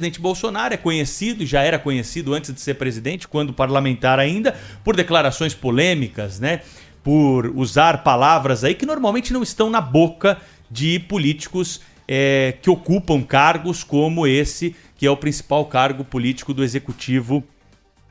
presidente Bolsonaro é conhecido, já era conhecido antes de ser presidente, quando parlamentar ainda, por declarações polêmicas, né? Por usar palavras aí que normalmente não estão na boca de políticos que ocupam cargos como esse, que é o principal cargo político do executivo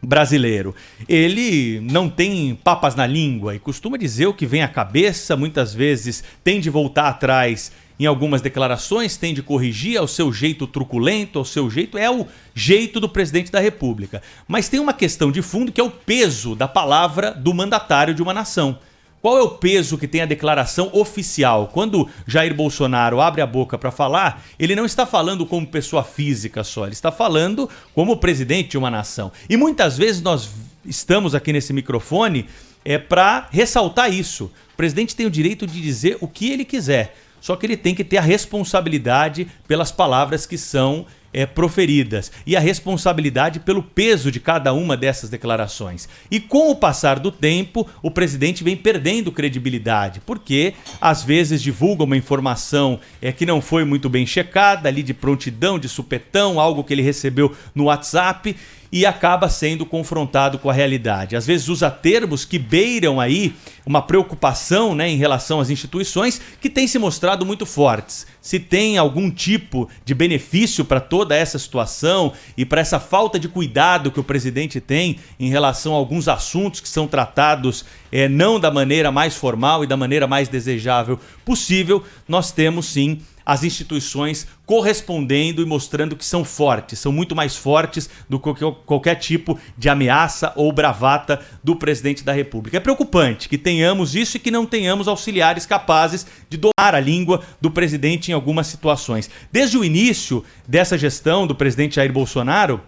brasileiro. Ele não tem papas na língua e costuma dizer o que vem à cabeça, muitas vezes tem de voltar atrás em algumas declarações, tem de corrigir ao seu jeito truculento, ao seu jeito, é o jeito do presidente da República. Mas tem uma questão de fundo que é o peso da palavra do mandatário de uma nação. Qual é o peso que tem a declaração oficial? Quando Jair Bolsonaro abre a boca para falar, ele não está falando como pessoa física só, ele está falando como presidente de uma nação. E muitas vezes nós estamos aqui nesse microfone para ressaltar isso. O presidente tem o direito de dizer o que ele quiser, só que ele tem que ter a responsabilidade pelas palavras que são proferidas e a responsabilidade pelo peso de cada uma dessas declarações. E com o passar do tempo, o presidente vem perdendo credibilidade, porque às vezes divulga uma informação que não foi muito bem checada, ali de prontidão, de supetão, algo que ele recebeu no WhatsApp, e acaba sendo confrontado com a realidade. Às vezes usa termos que beiram aí uma preocupação, né, em relação às instituições que têm se mostrado muito fortes. Se tem algum tipo de benefício para toda essa situação e para essa falta de cuidado que o presidente tem em relação a alguns assuntos que são tratados não da maneira mais formal e da maneira mais desejável possível, nós temos sim as instituições correspondendo e mostrando que são fortes, são muito mais fortes do que qualquer tipo de ameaça ou bravata do presidente da República. É preocupante que tenhamos isso e que não tenhamos auxiliares capazes de domar a língua do presidente em algumas situações. Desde o início dessa gestão do presidente Jair Bolsonaro,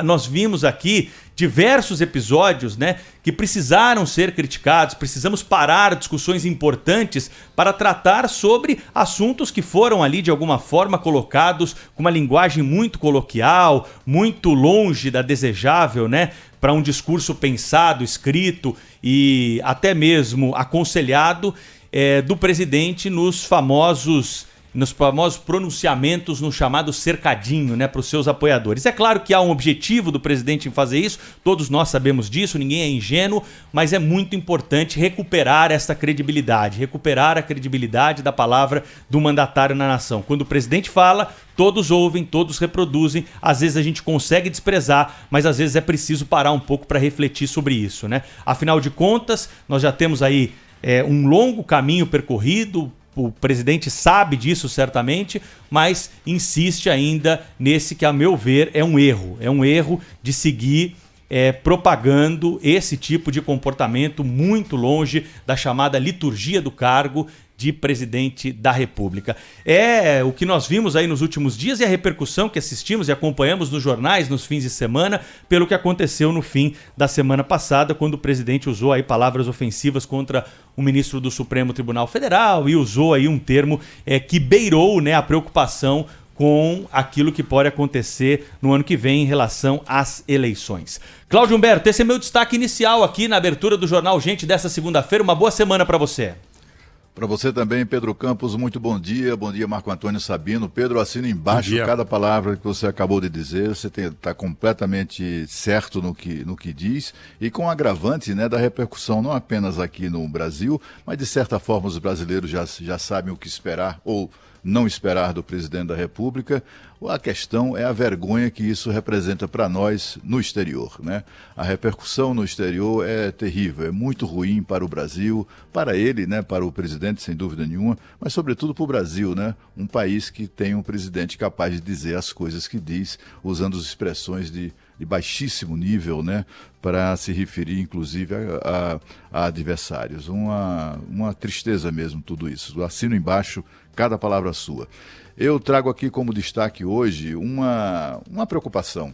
nós vimos aqui diversos episódios, né, que precisaram ser criticados, precisamos parar discussões importantes para tratar sobre assuntos que foram ali de alguma forma colocados com uma linguagem muito coloquial, muito longe da desejável, né, para um discurso pensado, escrito e até mesmo aconselhado do presidente nos famosos pronunciamentos no chamado cercadinho, né, para os seus apoiadores. É claro que há um objetivo do presidente em fazer isso, todos nós sabemos disso, ninguém é ingênuo, mas é muito importante recuperar essa credibilidade, recuperar a credibilidade da palavra do mandatário na nação. Quando o presidente fala, todos ouvem, todos reproduzem, às vezes a gente consegue desprezar, mas às vezes é preciso parar um pouco para refletir sobre isso, né? Afinal de contas, nós já temos aí um longo caminho percorrido. O presidente sabe disso certamente, mas insiste ainda nesse que, a meu ver, é um erro de seguir propagando esse tipo de comportamento muito longe da chamada liturgia do cargo de presidente da República. É o que nós vimos aí nos últimos dias e a repercussão que assistimos e acompanhamos nos jornais nos fins de semana pelo que aconteceu no fim da semana passada, quando o presidente usou aí palavras ofensivas contra o ministro do Supremo Tribunal Federal e usou aí um termo que beirou, né, a preocupação com aquilo que pode acontecer no ano que vem em relação às eleições. Cláudio Humberto, esse é meu destaque inicial aqui na abertura do Jornal Gente dessa segunda-feira. Uma boa semana para você. Para você também, Pedro Campos, muito bom dia. Bom dia, Marco Antônio Sabino. Pedro, assina embaixo cada palavra que você acabou de dizer. Você está completamente certo no que diz e com agravante, né, da repercussão não apenas aqui no Brasil, mas de certa forma os brasileiros já sabem o que esperar ou não esperar do presidente da República. A questão é a vergonha que isso representa para nós no exterior, né? A repercussão no exterior é terrível, é muito ruim para o Brasil, para ele, né, para o presidente, sem dúvida nenhuma, mas sobretudo para o Brasil, né? Um país que tem um presidente capaz de dizer as coisas que diz, usando as expressões de baixíssimo nível, né, para se referir, inclusive, a adversários. Uma tristeza mesmo tudo isso. Eu assino embaixo cada palavra sua. Eu trago aqui como destaque hoje uma preocupação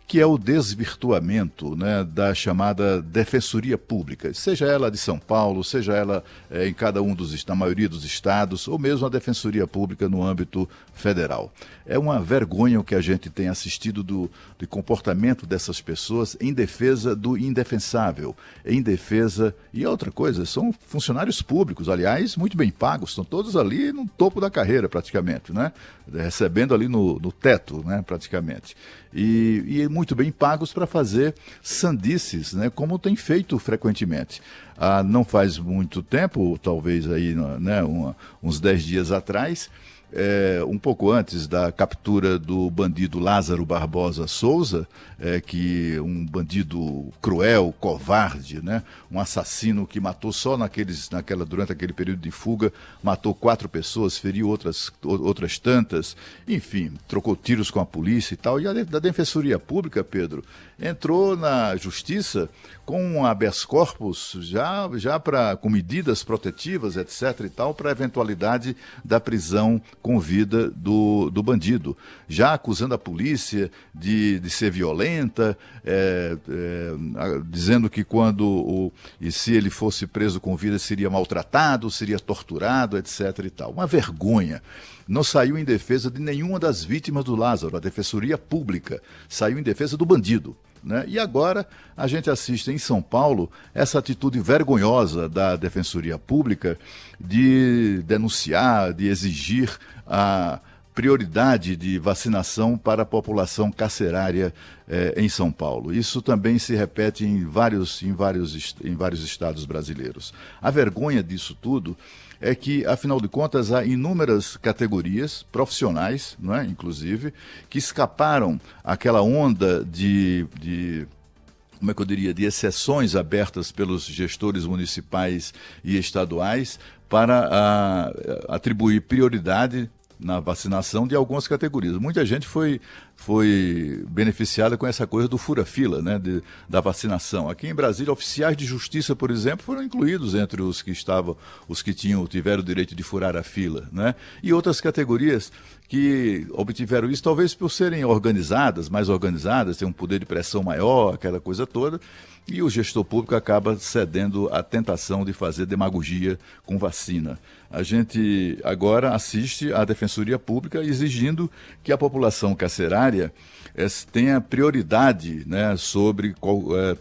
que é o desvirtuamento, né, da chamada Defensoria Pública, seja ela de São Paulo, seja ela em cada um na maioria dos estados, ou mesmo a Defensoria Pública no âmbito federal. É uma vergonha o que a gente tem assistido do comportamento dessas pessoas em defesa do indefensável, em defesa... E outra coisa, são funcionários públicos, aliás, muito bem pagos, estão todos ali no topo da carreira praticamente, né? Recebendo ali no teto, né, praticamente. E muito bem pagos para fazer sandices, né, como tem feito frequentemente. Não faz muito tempo, talvez aí, né, uns 10 dias atrás, um pouco antes da captura do bandido Lázaro Barbosa Souza, que um bandido cruel, covarde, né? Um assassino que matou só durante aquele período de fuga, matou 4 pessoas, feriu outras tantas, enfim, trocou tiros com a polícia e tal. E a Defensoria Pública, Pedro, entrou na Justiça com um habeas corpus já com medidas protetivas, etc. e tal, para a eventualidade da prisão com vida do bandido, já acusando a polícia de ser violenta, dizendo que e se ele fosse preso com vida seria maltratado, seria torturado, etc. e tal. Uma vergonha. Não saiu em defesa de nenhuma das vítimas do Lázaro. A Defensoria Pública saiu em defesa do bandido, né? E agora a gente assiste em São Paulo essa atitude vergonhosa da Defensoria Pública de denunciar, de exigir a prioridade de vacinação para a população carcerária em São Paulo. Isso também se repete em vários estados brasileiros. A vergonha disso tudo é que, afinal de contas, há inúmeras categorias profissionais, não é, inclusive, que escaparam àquela onda como é que eu diria, de exceções abertas pelos gestores municipais e estaduais para atribuir prioridade na vacinação de algumas categorias. Muita gente foi beneficiada com essa coisa do fura-fila, né, da vacinação. Aqui em Brasília, oficiais de justiça, por exemplo, foram incluídos entre os que tiveram o direito de furar a fila, né? E outras categorias que obtiveram isso, talvez por serem mais organizadas, têm um poder de pressão maior, aquela coisa toda, e o gestor público acaba cedendo à tentação de fazer demagogia com vacina. A gente agora assiste à Defensoria Pública exigindo que a população carcerária tenha prioridade, né, sobre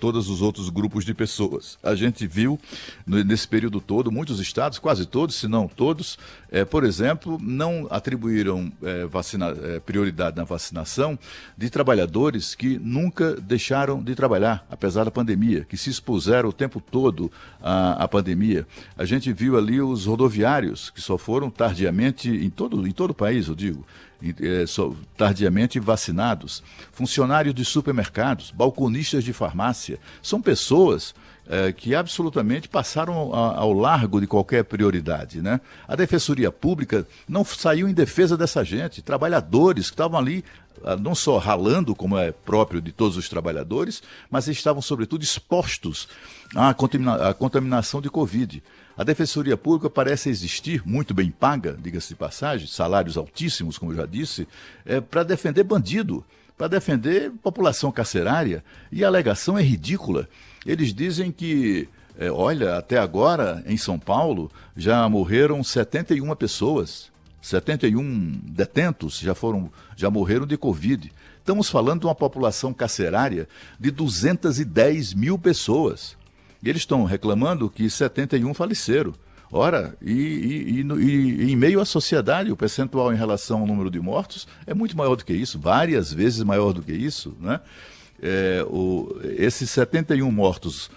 todos os outros grupos de pessoas. A gente viu nesse período todo, muitos estados, quase todos, se não todos, por exemplo, não atribuíram prioridade na vacinação de trabalhadores que nunca deixaram de trabalhar, apesar da pandemia, que se expuseram o tempo todo à pandemia. A gente viu ali os rodoviários, que só foram tardiamente, em todo o país, eu digo, tardiamente vacinados, funcionários de supermercados, balconistas de farmácia, são pessoas que absolutamente passaram ao largo de qualquer prioridade, né? A Defensoria Pública não saiu em defesa dessa gente, trabalhadores que estavam ali não só ralando, como é próprio de todos os trabalhadores, mas estavam, sobretudo, expostos à contaminação de Covid. A Defensoria Pública parece existir, muito bem paga, diga-se de passagem, salários altíssimos, como eu já disse, para defender bandido, para defender população carcerária, e a alegação é ridícula. Eles dizem que, olha, até agora, em São Paulo, já morreram 71 pessoas, 71 detentos já morreram de Covid. Estamos falando de uma população carcerária de 210 mil pessoas. E eles estão reclamando que 71 faleceram. Ora, e em meio à sociedade, o percentual em relação ao número de mortos é muito maior do que isso, várias vezes maior do que isso, né? Esses 71 mortos,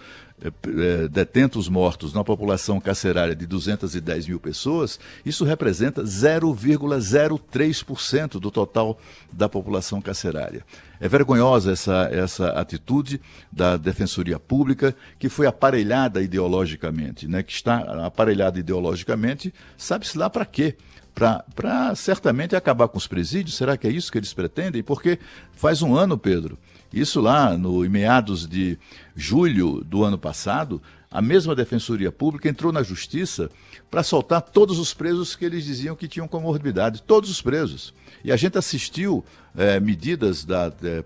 detentos mortos na população carcerária de 210 mil pessoas, isso representa 0,03% do total da população carcerária. É vergonhosa essa atitude da Defensoria Pública, que foi aparelhada ideologicamente, né? Que está aparelhada ideologicamente, sabe-se lá para quê? Para certamente acabar com os presídios. Será que é isso que eles pretendem? Porque faz um ano, Pedro, isso lá em meados de julho do ano passado, a mesma Defensoria Pública entrou na Justiça para soltar todos os presos que eles diziam que tinham comorbidade, todos os presos. E a gente assistiu medidas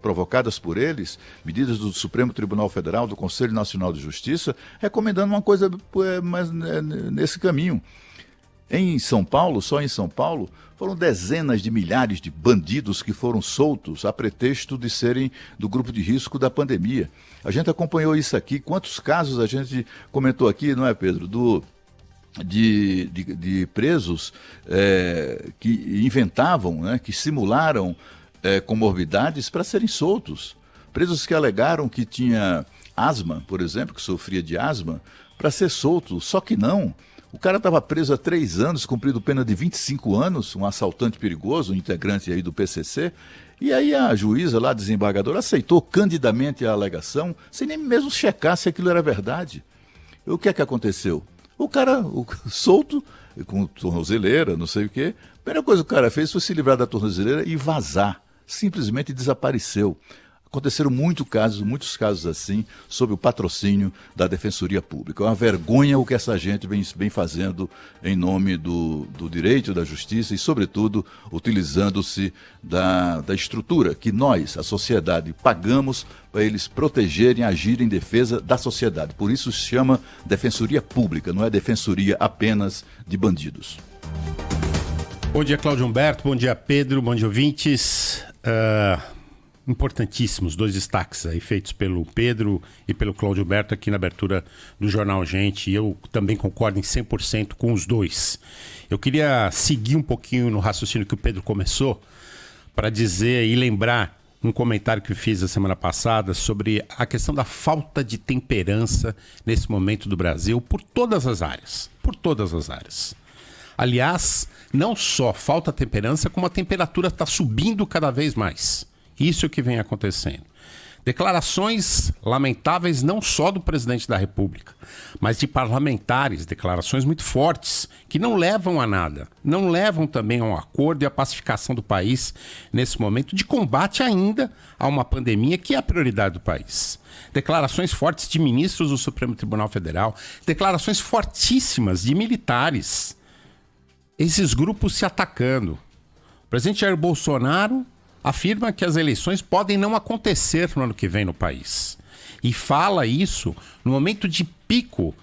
provocadas por eles, medidas do Supremo Tribunal Federal, do Conselho Nacional de Justiça, recomendando uma coisa mais nesse caminho. Em São Paulo, só em São Paulo, foram dezenas de milhares de bandidos que foram soltos a pretexto de serem do grupo de risco da pandemia. A gente acompanhou isso aqui. Quantos casos a gente comentou aqui, não é, Pedro? De presos que inventavam, né, que simularam comorbidades para serem soltos. Presos que alegaram que tinha asma, por exemplo, que sofria de asma, para ser solto. Só que não. O cara estava preso há 3 anos, cumprido pena de 25 anos, um assaltante perigoso, um integrante aí do PCC. E aí a juíza lá, desembargadora, aceitou candidamente a alegação, sem nem mesmo checar se aquilo era verdade. E o que é que aconteceu? O cara solto, com tornozeleira, não sei o quê. A primeira coisa que o cara fez foi se livrar da tornozeleira e vazar. Simplesmente desapareceu. Aconteceram muitos casos assim, sob o patrocínio da Defensoria Pública. É uma vergonha o que essa gente vem fazendo em nome do direito, da justiça e, sobretudo, utilizando-se da estrutura que nós, a sociedade, pagamos para eles protegerem, agirem em defesa da sociedade. Por isso se chama Defensoria Pública, não é defensoria apenas de bandidos. Bom dia, Cláudio Humberto. Bom dia, Pedro. Bom dia, ouvintes. Importantíssimos 2 destaques aí feitos pelo Pedro e pelo Cláudio Humberto aqui na abertura do Jornal Gente. E eu também concordo em 100% com os dois. Eu queria seguir um pouquinho no raciocínio que o Pedro começou para dizer e lembrar um comentário que eu fiz a semana passada sobre a questão da falta de temperança nesse momento do Brasil por todas as áreas. Por todas as áreas. Aliás, não só falta temperança, como a temperatura está subindo cada vez mais. Isso é o que vem acontecendo. Declarações lamentáveis não só do presidente da República, mas de parlamentares, declarações muito fortes, que não levam a nada, não levam também a um acordo e a pacificação do país nesse momento de combate ainda a uma pandemia que é a prioridade do país. Declarações fortes de ministros do Supremo Tribunal Federal, declarações fortíssimas de militares. Esses grupos se atacando. O presidente Jair Bolsonaro afirma que as eleições podem não acontecer no ano que vem no país. E fala isso no momento de pico,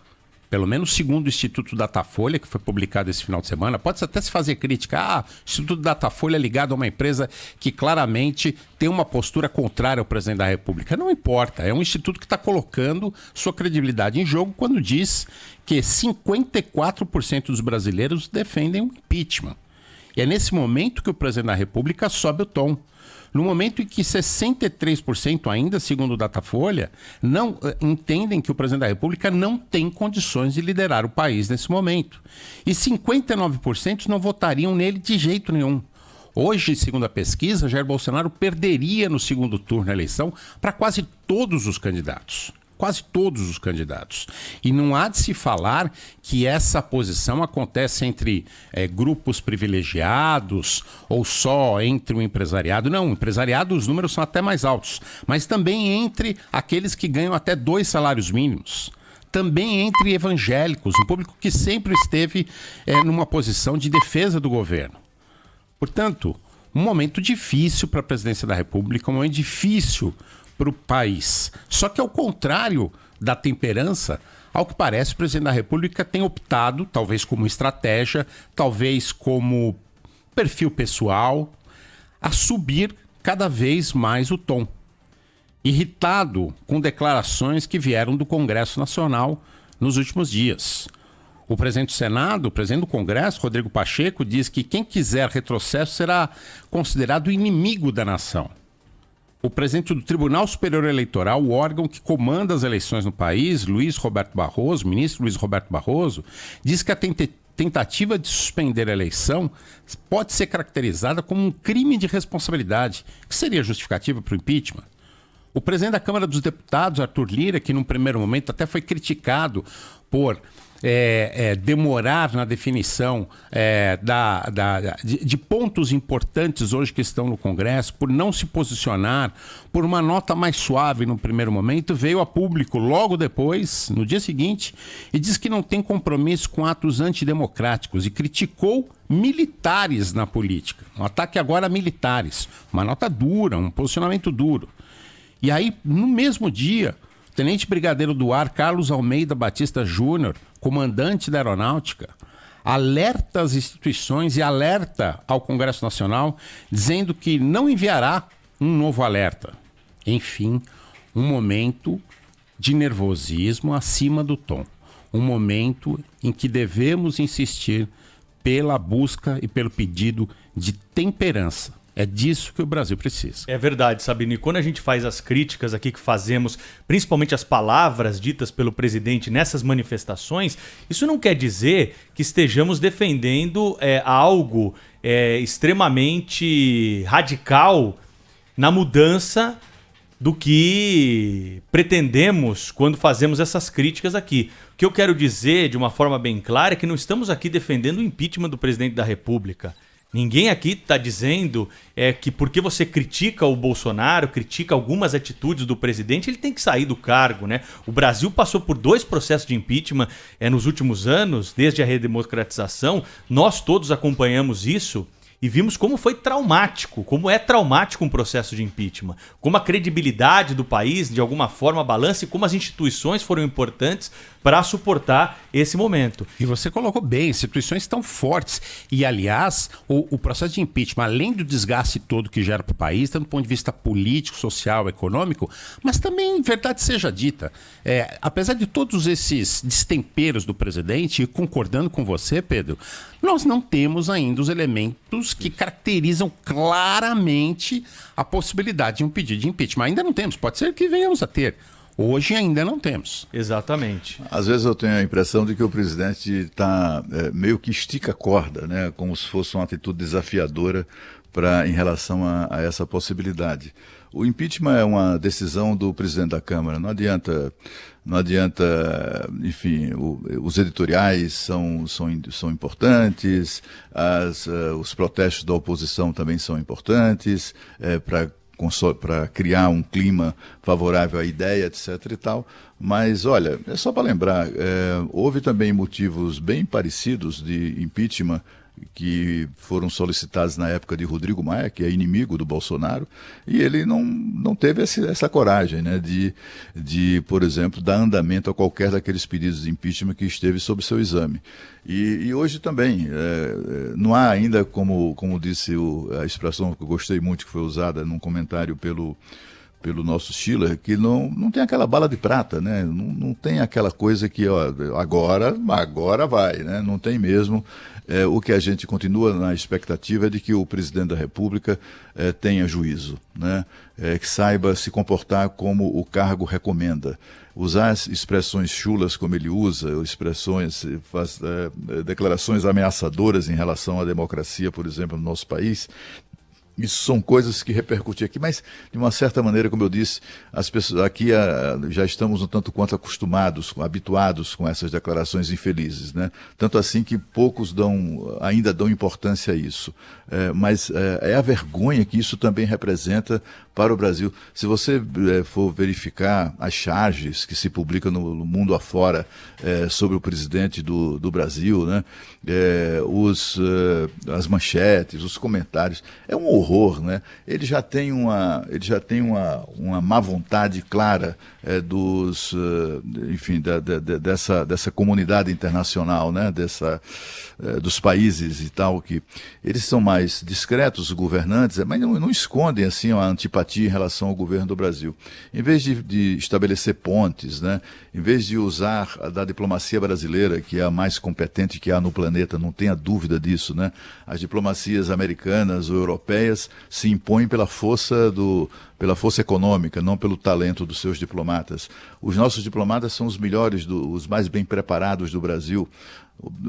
pelo menos segundo o Instituto Datafolha, que foi publicado esse final de semana. Pode até se fazer crítica. O Instituto Datafolha é ligado a uma empresa que claramente tem uma postura contrária ao presidente da República. Não importa, é um instituto que está colocando sua credibilidade em jogo quando diz que 54% dos brasileiros defendem o impeachment. E é nesse momento que o presidente da República sobe o tom. No momento em que 63% ainda, segundo o Datafolha, não entendem que o presidente da República não tem condições de liderar o país nesse momento. E 59% não votariam nele de jeito nenhum. Hoje, segundo a pesquisa, Jair Bolsonaro perderia no segundo turno a eleição para quase todos os candidatos. Quase todos os candidatos. E não há de se falar que essa posição acontece entre grupos privilegiados ou só entre o empresariado. Não, o empresariado, os números são até mais altos. Mas também entre aqueles que ganham até 2 salários mínimos. Também entre evangélicos, um público que sempre esteve numa posição de defesa do governo. Portanto, um momento difícil para a presidência da República, um momento difícil para o país. Só que ao contrário da temperança, ao que parece, o presidente da República tem optado, talvez como estratégia, talvez como perfil pessoal, a subir cada vez mais o tom. Irritado com declarações que vieram do Congresso Nacional nos últimos dias. O presidente do Senado, o presidente do Congresso, Rodrigo Pacheco, diz que quem quiser retrocesso será considerado inimigo da nação. O presidente do Tribunal Superior Eleitoral, o órgão que comanda as eleições no país, Luiz Roberto Barroso, ministro Luiz Roberto Barroso, diz que a tentativa de suspender a eleição pode ser caracterizada como um crime de responsabilidade, que seria justificativa para o impeachment. O presidente da Câmara dos Deputados, Arthur Lira, que num primeiro momento até foi criticado por demorar na definição de pontos importantes hoje que estão no Congresso, por não se posicionar, por uma nota mais suave no primeiro momento, veio a público logo depois, no dia seguinte, e diz que não tem compromisso com atos antidemocráticos e criticou militares na política. Um ataque agora a militares, uma nota dura, um posicionamento duro. E aí, no mesmo dia, o Tenente Brigadeiro do Ar, Carlos Almeida Batista Júnior, comandante da Aeronáutica, alerta as instituições e alerta ao Congresso Nacional, dizendo que não enviará um novo alerta. Enfim, um momento de nervosismo acima do tom. Um momento em que devemos insistir pela busca e pelo pedido de temperança. É disso que o Brasil precisa. É verdade, Sabino. E quando a gente faz as críticas aqui que fazemos, principalmente as palavras ditas pelo presidente nessas manifestações, isso não quer dizer que estejamos defendendo algo extremamente radical na mudança do que pretendemos quando fazemos essas críticas aqui. O que eu quero dizer de uma forma bem clara é que não estamos aqui defendendo o impeachment do presidente da República. Ninguém aqui está dizendo que porque você critica o Bolsonaro, critica algumas atitudes do presidente, ele tem que sair do cargo, né? O Brasil passou por 2 processos de impeachment nos últimos anos, desde a redemocratização. Nós todos acompanhamos isso e vimos como foi traumático, como é traumático um processo de impeachment, como a credibilidade do país, de alguma forma, balança e como as instituições foram importantes para suportar esse momento. E você colocou bem, instituições tão fortes. E, aliás, o processo de impeachment, além do desgaste todo que gera para o país, tanto do ponto de vista político, social, econômico, mas também, verdade seja dita, apesar de todos esses destemperos do presidente, e concordando com você, Pedro, nós não temos ainda os elementos que caracterizam claramente a possibilidade de um pedido de impeachment. Ainda não temos, pode ser que venhamos a ter. Hoje ainda não temos. Exatamente. Às vezes eu tenho a impressão de que o presidente está meio que estica a corda, né? Como se fosse uma atitude desafiadora em relação a essa possibilidade. O impeachment é uma decisão do presidente da Câmara. Não adianta, enfim, os editoriais são importantes, os protestos da oposição também são importantes para criar um clima favorável à ideia, etc. e tal. Mas, olha, é só para lembrar, houve também motivos bem parecidos de impeachment que foram solicitados na época de Rodrigo Maia, que é inimigo do Bolsonaro, e ele não teve essa coragem, né, de, por exemplo, dar andamento a qualquer daqueles pedidos de impeachment que esteve sob seu exame. E hoje também, não há ainda, como disse a expressão que eu gostei muito, que foi usada num comentário pelo nosso Schiller, que não tem aquela bala de prata, né? Não tem aquela coisa que agora vai, né? Não tem mesmo. O que a gente continua na expectativa é de que o presidente da República tenha juízo, né? Que saiba se comportar como o cargo recomenda. Usar expressões chulas como ele usa, declarações ameaçadoras em relação à democracia, por exemplo, no nosso país. Isso são coisas que repercutem aqui, mas de uma certa maneira, como eu disse, as pessoas aqui já estamos um tanto quanto habituados com essas declarações infelizes, né? Tanto assim que poucos ainda dão importância a isso. Mas é a vergonha que isso também representa para o Brasil. Se você for verificar as charges que se publicam no mundo afora sobre o presidente do Brasil, né? As manchetes, os comentários, é um horror, né? Ele já tem uma má vontade clara enfim, dessa comunidade internacional, né? Dos países e tal, que eles são mais discretos, os governantes, mas não escondem assim a antipatia em relação ao governo do Brasil. Em vez de estabelecer pontes, né? Em vez de usar da diplomacia brasileira, que é a mais competente que há no planeta, não tenha dúvida disso, né? As diplomacias americanas ou europeias se impõem pela força pela força econômica, não pelo talento dos seus diplomatas. Os nossos diplomatas são os melhores, os mais bem preparados do Brasil.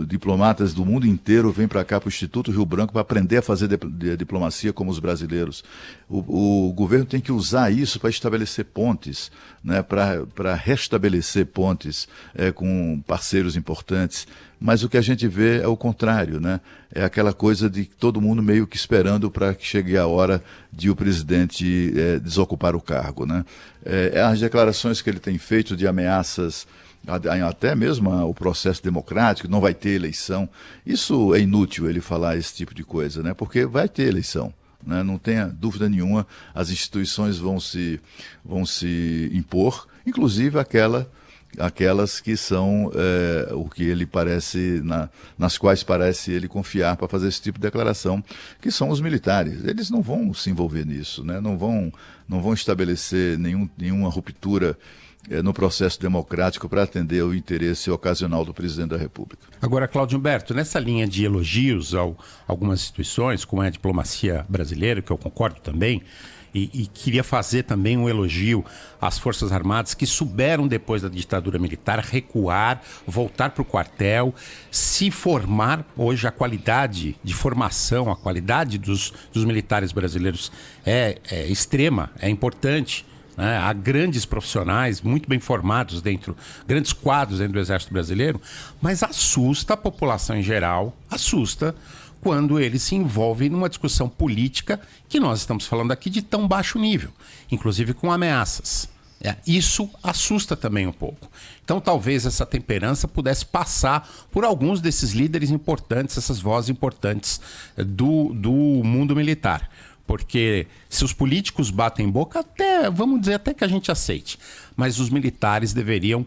Diplomatas do mundo inteiro vêm para cá, para o Instituto Rio Branco, para aprender a fazer diplomacia como os brasileiros. O governo tem que usar isso para estabelecer pontes, né, para restabelecer pontes com parceiros importantes. Mas o que a gente vê é o contrário, né? É aquela coisa de todo mundo meio que esperando para que chegue a hora de o presidente desocupar o cargo, né? As declarações que ele tem feito de ameaças, até mesmo o processo democrático, não vai ter eleição. Isso é inútil ele falar esse tipo de coisa, né? Porque vai ter eleição, né? Não tenha dúvida nenhuma, as instituições vão se impor, inclusive aquelas que são o que ele parece, nas quais parece ele confiar para fazer esse tipo de declaração, que são os militares. Eles não vão se envolver nisso, né? Não vão estabelecer nenhuma ruptura no processo democrático para atender ao interesse ocasional do presidente da República. Agora, Cláudio Humberto, nessa linha de elogios a algumas instituições, como é a diplomacia brasileira, que eu concordo também, e queria fazer também um elogio às Forças Armadas que souberam, depois da ditadura militar, recuar, voltar para o quartel, se formar. Hoje a qualidade de formação, a qualidade dos militares brasileiros é extrema, é importante. Há grandes profissionais, muito bem formados grandes quadros dentro do Exército Brasileiro, mas assusta a população em geral, assusta quando eles se envolvem numa discussão política que nós estamos falando aqui de tão baixo nível, inclusive com ameaças. Isso assusta também um pouco. Então talvez essa temperança pudesse passar por alguns desses líderes importantes, essas vozes importantes do mundo militar. Porque se os políticos batem boca, vamos dizer até que a gente aceite. Mas os militares deveriam,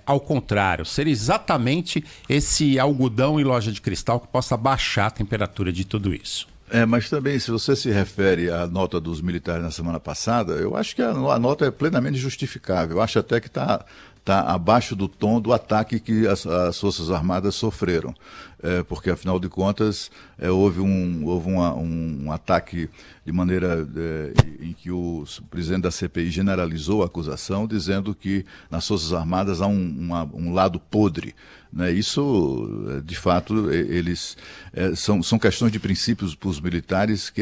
ao contrário, ser exatamente esse algodão em loja de cristal que possa baixar a temperatura de tudo isso. Mas também, se você se refere à nota dos militares na semana passada, eu acho que a nota é plenamente justificável. Eu acho até que está abaixo do tom do ataque que as Forças Armadas sofreram. Porque, afinal de contas, houve um ataque de maneira em que o presidente da CPI generalizou a acusação, dizendo que nas Forças Armadas há um lado podre. Né? Isso, de fato, são questões de princípios para os militares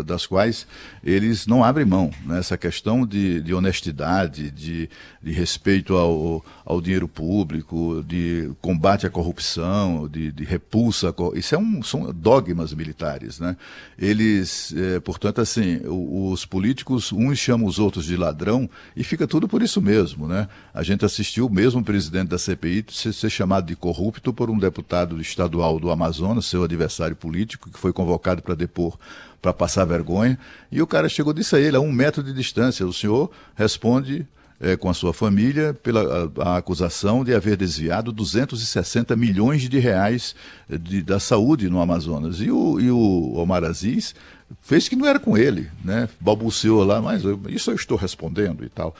das quais eles não abrem mão. Né? Essa questão de honestidade, de respeito ao dinheiro público, de combate à corrupção, de repulsa, isso são dogmas militares, né? Eles, portanto, assim, os políticos, uns chamam os outros de ladrão e fica tudo por isso mesmo, né? A gente assistiu o mesmo presidente da CPI ser chamado de corrupto por um deputado estadual do Amazonas, seu adversário político, que foi convocado para depor, para passar vergonha, e o cara chegou e disse a ele, a 1 metro de distância, o senhor responde com a sua família pela a acusação de haver desviado 260 milhões de reais da saúde no Amazonas. E o Omar Aziz fez que não era com ele, né? Balbuciou lá, mas isso eu estou respondendo e tal.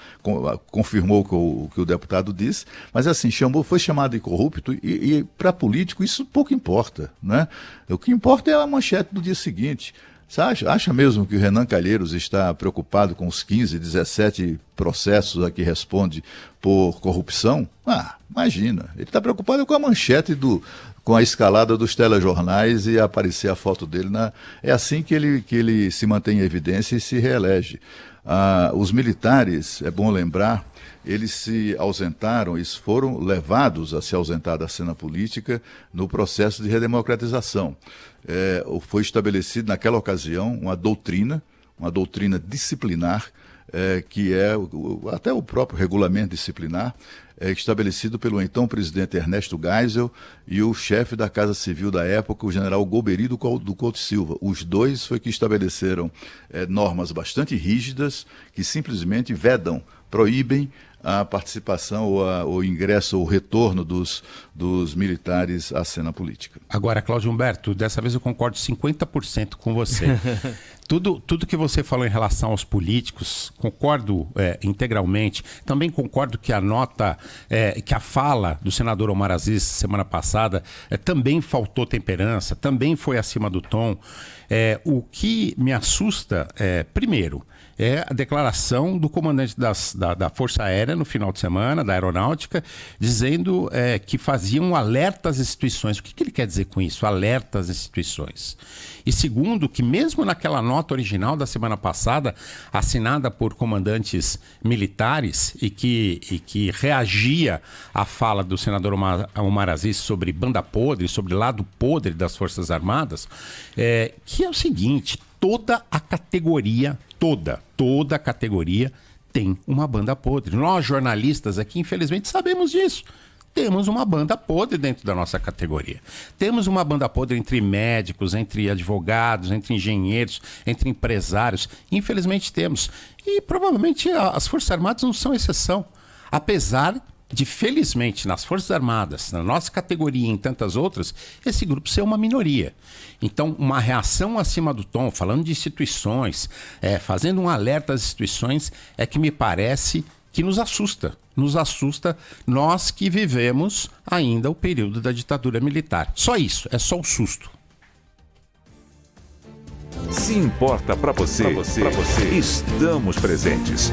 Confirmou o que o deputado disse, mas assim, foi chamado de corrupto e para político isso pouco importa, né? O que importa é a manchete do dia seguinte. Você acha mesmo que o Renan Calheiros está preocupado com os 15, 17 processos a que responde por corrupção? Imagina. Ele está preocupado com a manchete com a escalada dos telejornais e aparecer a foto dele. É assim que ele se mantém em evidência e se reelege. Os militares, é bom lembrar, eles se ausentaram, eles foram levados a se ausentar da cena política no processo de redemocratização. Foi estabelecido naquela ocasião uma doutrina disciplinar, que até o próprio regulamento disciplinar, estabelecido pelo então presidente Ernesto Geisel e o chefe da Casa Civil da época, o general Golbery do Couto Silva. Os dois foi que estabeleceram normas bastante rígidas que simplesmente proíbem a participação ou o ingresso ou o retorno dos militares à cena política. Agora, Cláudio Humberto, dessa vez eu concordo 50% com você. Tudo que você falou em relação aos políticos, concordo integralmente. Também concordo que que a fala do senador Omar Aziz semana passada também faltou temperança, também foi acima do tom. O que me assusta, primeiro, é a declaração do comandante da Força Aérea no final de semana, da Aeronáutica, dizendo que faziam alerta às instituições. O que ele quer dizer com isso? Alerta às instituições. E segundo, que mesmo naquela nota original da semana passada, assinada por comandantes militares e que reagia à fala do senador Omar Aziz sobre banda podre, sobre lado podre das Forças Armadas, que é o seguinte: toda a categoria tem uma banda podre. Nós, jornalistas aqui, infelizmente, sabemos disso. Temos uma banda podre dentro da nossa categoria. Temos uma banda podre entre médicos, entre advogados, entre engenheiros, entre empresários. Infelizmente temos. E provavelmente as Forças Armadas não são exceção. Apesar de, felizmente, nas Forças Armadas, na nossa categoria e em tantas outras, esse grupo ser uma minoria. Então, uma reação acima do tom, falando de instituições, fazendo um alerta às instituições, é que me parece que nos assusta. Nos assusta nós que vivemos ainda o período da ditadura militar. Só isso, é só o susto. Se importa para você, estamos presentes.